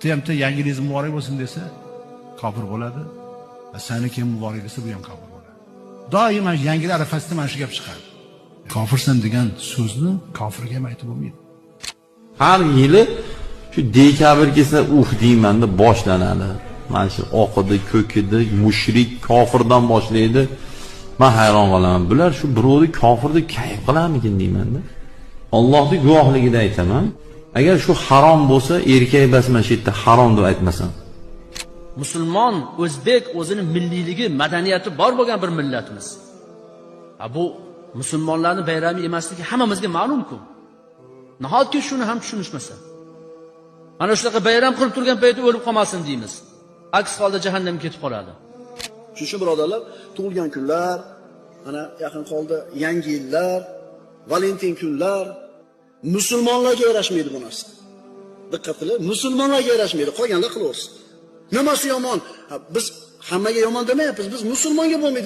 TMT yangilingiz muborak bo'lsin desa, kofir bo'ladi. Saniki muborak desa, bu ham kofir bo'ladi. Doim yangilar arafasida mana shu gap chiqadi. Kofirsan degan so'zni kofirga ham aytib bo'lmaydi. Har yili shu dekabr kelsa deymanda boshlanadi. Mana shu oqidi, ko'kidi, mushrik, kofirdan boshlaydi. Men hayron qolaman. Bular shu birovni kofirni kayf qilarmikin deymanda. Allohning guvohligida aytaman. Agar shu harom bo'lsa, erkak basman shu yerda harom deb aytmasam. Musulmon, o'zbek o'zining milliyligi, madaniyati bor bo'lgan bir millatimiz. Bu musulmonlarning bayrami emasligi hammamizga ma'lum-ku. Nahotki shuni ham tushunishmasa. Mana shunaqa bayram qilib turgan paytda o'lib qolmasin deymiz. Aks holda jahannamga ketib qoladi. Shuning uchun birodarlar, tug'ilgan kunlar, mana yaqin qoldi yangi yillar, Valentin kunlar musulmonlarga yarashmaydi bu narsa. Diqqat qiling, musulmonlarga yarashmaydi, qolganlar qilaversin. Nimasi yomon? Biz hammaga yomon demayapmiz, biz musulmonga bo'lmaydi